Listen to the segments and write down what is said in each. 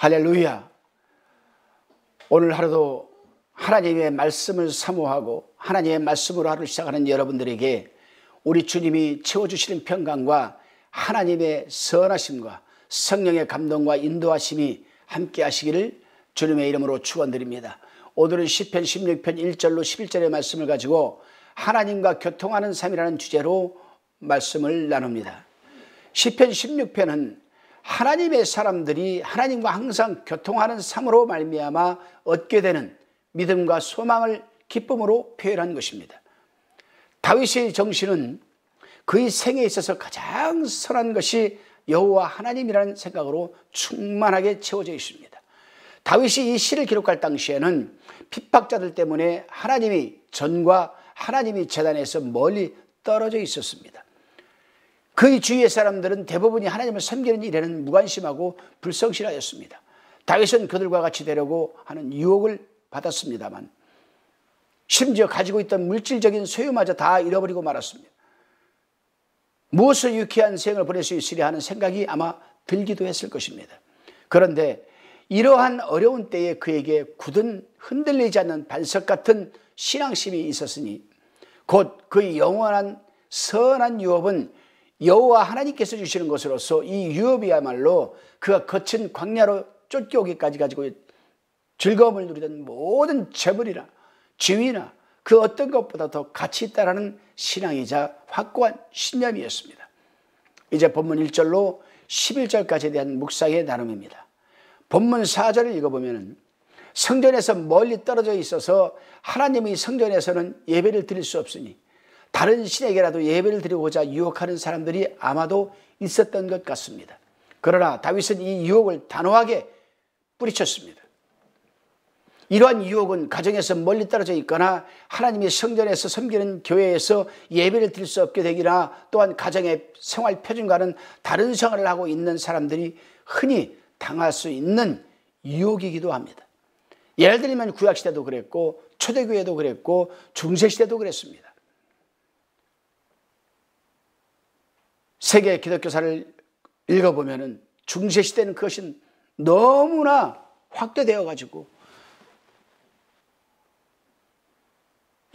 할렐루야. 오늘 하루도 하나님의 말씀을 사모하고 하나님의 말씀으로 하루를 시작하는 여러분들에게 우리 주님이 채워주시는 평강과 하나님의 선하심과 성령의 감동과 인도하심이 함께 하시기를 주님의 이름으로 축원드립니다. 오늘은 시편 16편 1절로 11절의 말씀을 가지고 하나님과 교통하는 삶이라는 주제로 말씀을 나눕니다. 시편 16편은 하나님의 사람들이 하나님과 항상 교통하는 삶으로 말미암아 얻게 되는 믿음과 소망을 기쁨으로 표현한 것입니다. 다윗의 정신은 그의 생에 있어서 가장 선한 것이 여호와 하나님이라는 생각으로 충만하게 채워져 있습니다. 다윗이 이 시를 기록할 당시에는 핍박자들 때문에 하나님이 전과 하나님이 제단에서 멀리 떨어져 있었습니다. 그의 주위의 사람들은 대부분이 하나님을 섬기는 일에는 무관심하고 불성실하였습니다. 다윗은 그들과 같이 되려고 하는 유혹을 받았습니다만 심지어 가지고 있던 물질적인 소유마저 다 잃어버리고 말았습니다. 무엇을 유쾌한 생을 보낼 수 있으려 하는 생각이 아마 들기도 했을 것입니다. 그런데 이러한 어려운 때에 그에게 굳은 흔들리지 않는 반석 같은 신앙심이 있었으니 곧 그의 영원한 선한 유업은 여호와 하나님께서 주시는 것으로서 이 유업이야말로 그가 거친 광야로 쫓겨오기까지 가지고 즐거움을 누리던 모든 재물이나 지위나 그 어떤 것보다 더 가치 있다라는 신앙이자 확고한 신념이었습니다. 이제 본문 1절로 11절까지에 대한 묵상의 나눔입니다. 본문 4절을 읽어보면 성전에서 멀리 떨어져 있어서 하나님의 성전에서는 예배를 드릴 수 없으니 다른 신에게라도 예배를 드리고자 유혹하는 사람들이 아마도 있었던 것 같습니다. 그러나 다윗은 이 유혹을 단호하게 뿌리쳤습니다. 이러한 유혹은 가정에서 멀리 떨어져 있거나 하나님의 성전에서 섬기는 교회에서 예배를 드릴 수 없게 되기나 또한 가정의 생활 표준과는 다른 생활을 하고 있는 사람들이 흔히 당할 수 있는 유혹이기도 합니다. 예를 들면 구약시대도 그랬고 초대교회도 그랬고 중세시대도 그랬습니다. 세계 기독교사를 읽어보면 중세시대는 그것이 너무나 확대되어 가지고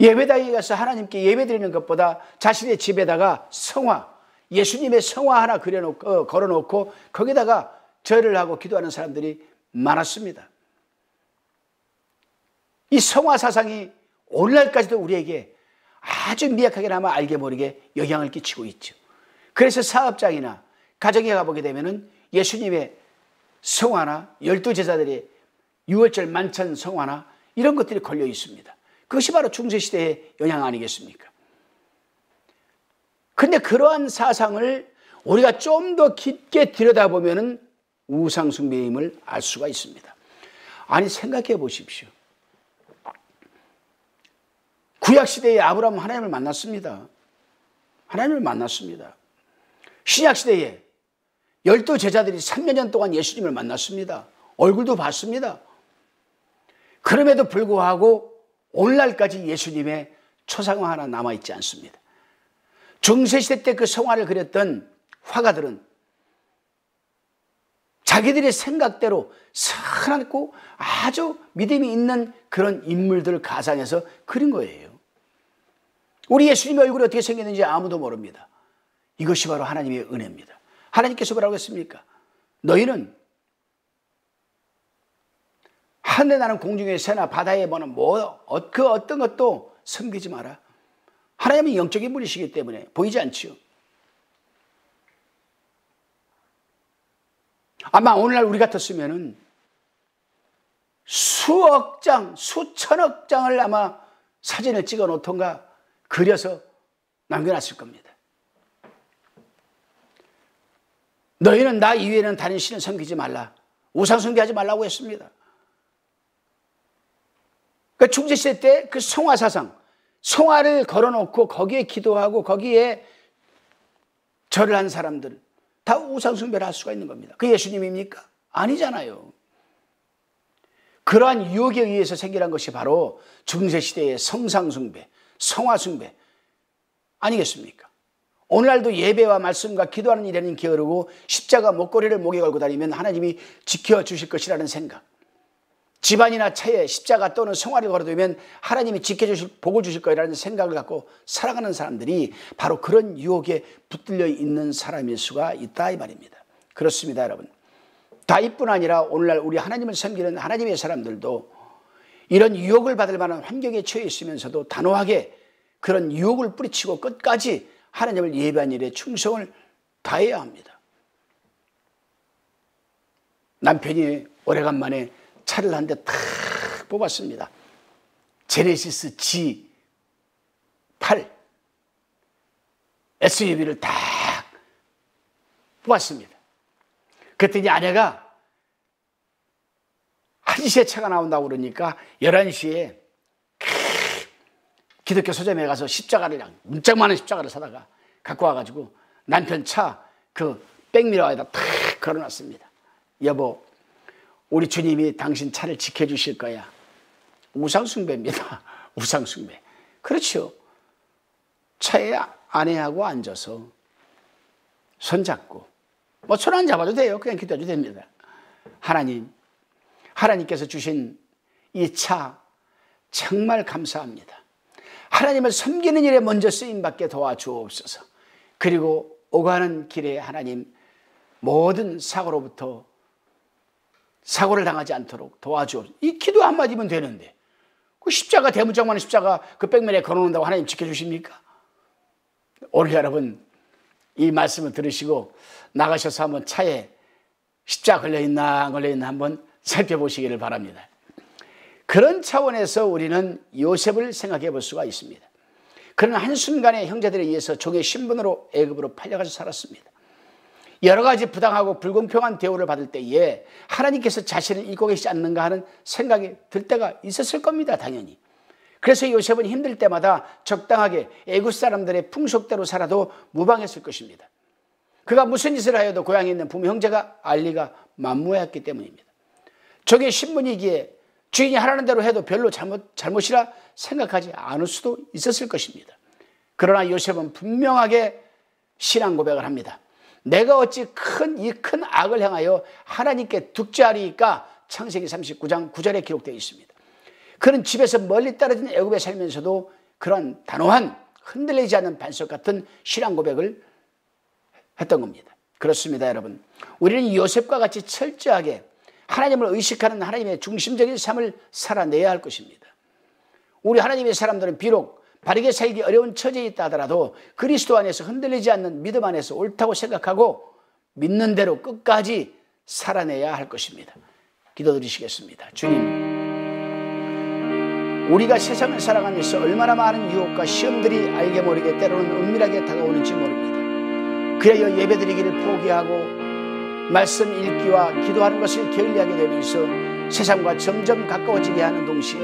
예배당에 가서 하나님께 예배드리는 것보다 자신의 집에다가 성화, 예수님의 성화 하나 걸어놓고 거기다가 절을 하고 기도하는 사람들이 많았습니다. 이 성화 사상이 오늘날까지도 우리에게 아주 미약하게나마 알게 모르게 영향을 끼치고 있죠. 그래서 사업장이나 가정에 가보게 되면 예수님의 성화나 12제자들의 6월절 만찬 성화나 이런 것들이 걸려 있습니다. 그것이 바로 중세시대의 영향 아니겠습니까? 그런데 그러한 사상을 우리가 좀 더 깊게 들여다보면 우상숭배임을 알 수가 있습니다. 아니 생각해 보십시오. 구약시대에 아브라함은 하나님을 만났습니다. 하나님을 만났습니다. 신약시대에 12제자들이 3년 동안 예수님을 만났습니다. 얼굴도 봤습니다. 그럼에도 불구하고 오늘날까지 예수님의 초상화 하나 남아있지 않습니다. 중세시대 때 그 성화를 그렸던 화가들은 자기들의 생각대로 선하고 아주 믿음이 있는 그런 인물들을 가상해서 그린 거예요. 우리 예수님의 얼굴이 어떻게 생겼는지 아무도 모릅니다. 이것이 바로 하나님의 은혜입니다. 하나님께서 뭐라고 했습니까? 너희는 하늘에 나는 공중의 새나 바다에 보는 그 어떤 것도 섬기지 마라. 하나님은 영적인 분이시기 때문에 보이지 않지요. 아마 오늘날 우리 같았으면 수억 장, 수천억 장을 아마 사진을 찍어 놓던가 그려서 남겨놨을 겁니다. 너희는 나 이외에는 다른 신을 섬기지 말라. 우상 숭배하지 말라고 했습니다. 그 중세시대 때 그 성화 사상, 성화를 걸어놓고 거기에 기도하고 거기에 절을 한 사람들 다 우상 숭배를 할 수가 있는 겁니다. 그 예수님입니까? 아니잖아요. 그러한 유혹에 의해서 생겨난 것이 바로 중세시대의 성상 숭배, 성화 숭배 아니겠습니까? 오늘날도 예배와 말씀과 기도하는 일에는 게으르고 십자가 목걸이를 목에 걸고 다니면 하나님이 지켜주실 것이라는 생각, 집안이나 차에 십자가 또는 성화를 걸어두면 하나님이 지켜주실, 복을 주실 거라는 생각을 갖고 살아가는 사람들이 바로 그런 유혹에 붙들려 있는 사람일 수가 있다 이 말입니다. 그렇습니다, 여러분. 다 이뿐 아니라 오늘날 우리 하나님을 섬기는 하나님의 사람들도 이런 유혹을 받을 만한 환경에 처해 있으면서도 단호하게 그런 유혹을 뿌리치고 끝까지 하나님을 예배한 일에 충성을 다해야 합니다. 남편이 오래간만에 차를 한 대 탁 뽑았습니다. 제네시스 G8 SUV를 딱 뽑았습니다. 그랬더니 아내가 1시에 차가 나온다고 그러니까 11시에 기독교 서점에 가서 십자가를, 문짝 많은 십자가를 사다가 갖고 와가지고 남편 차 그 백미러에다 탁 걸어놨습니다. 여보, 우리 주님이 당신 차를 지켜주실 거야. 우상숭배입니다. 우상숭배. 그렇죠. 차에 아내하고 앉아서 손잡고, 뭐 손 안 잡아도 돼요. 그냥 기도해도 됩니다. 하나님께서 주신 이 차 정말 감사합니다. 하나님을 섬기는 일에 먼저 쓰임받게 도와주옵소서. 그리고 오가는 길에 하나님 모든 사고를 당하지 않도록 도와주옵소서. 이 기도 한마디면 되는데 그 십자가, 대문짝 많은 십자가 그 백면에 걸어놓는다고 하나님 지켜주십니까? 오늘 여러분 이 말씀을 들으시고 나가셔서 한번 차에 십자가 걸려있나 안 걸려있나 한번 살펴보시기를 바랍니다. 그런 차원에서 우리는 요셉을 생각해 볼 수가 있습니다. 그는 한순간에 형제들에 의해서 종의 신분으로 애굽으로 팔려가서 살았습니다. 여러 가지 부당하고 불공평한 대우를 받을 때에 하나님께서 자신을 잊고 계시지 않는가 하는 생각이 들 때가 있었을 겁니다. 당연히. 그래서 요셉은 힘들 때마다 적당하게 애굽 사람들의 풍속대로 살아도 무방했을 것입니다. 그가 무슨 짓을 하여도 고향에 있는 부모 형제가 알리가 만무해했기 때문입니다. 종의 신분이기에 주인이 하라는 대로 해도 별로 잘못이라 생각하지 않을 수도 있었을 것입니다. 그러나 요셉은 분명하게 신앙 고백을 합니다. 내가 어찌 이 큰 악을 행하여 하나님께 득죄하리이까? 창세기 39장 9절에 기록되어 있습니다. 그는 집에서 멀리 떨어진 애굽에 살면서도 그런 단호한 흔들리지 않는 반석 같은 신앙 고백을 했던 겁니다. 그렇습니다, 여러분. 우리는 요셉과 같이 철저하게 하나님을 의식하는 하나님의 중심적인 삶을 살아내야 할 것입니다. 우리 하나님의 사람들은 비록 바르게 살기 어려운 처지에 있다 하더라도 그리스도 안에서 흔들리지 않는 믿음 안에서 옳다고 생각하고 믿는 대로 끝까지 살아내야 할 것입니다. 기도드리시겠습니다. 주님, 우리가 세상을 살아가면서 얼마나 많은 유혹과 시험들이 알게 모르게 때로는 은밀하게 다가오는지 모릅니다. 그래야 예배드리기를 포기하고 말씀 읽기와 기도하는 것을 게을리하게 되면서 세상과 점점 가까워지게 하는 동시에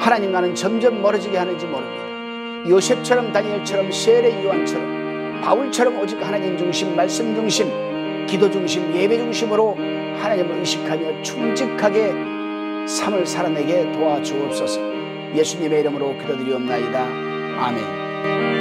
하나님과는 점점 멀어지게 하는지 모릅니다. 요셉처럼 다니엘처럼 세례 요한처럼 바울처럼 오직 하나님 중심, 말씀 중심, 기도 중심, 예배 중심으로 하나님을 의식하며 충직하게 삶을 살아내게 도와주옵소서. 예수님의 이름으로 기도드리옵나이다. 아멘.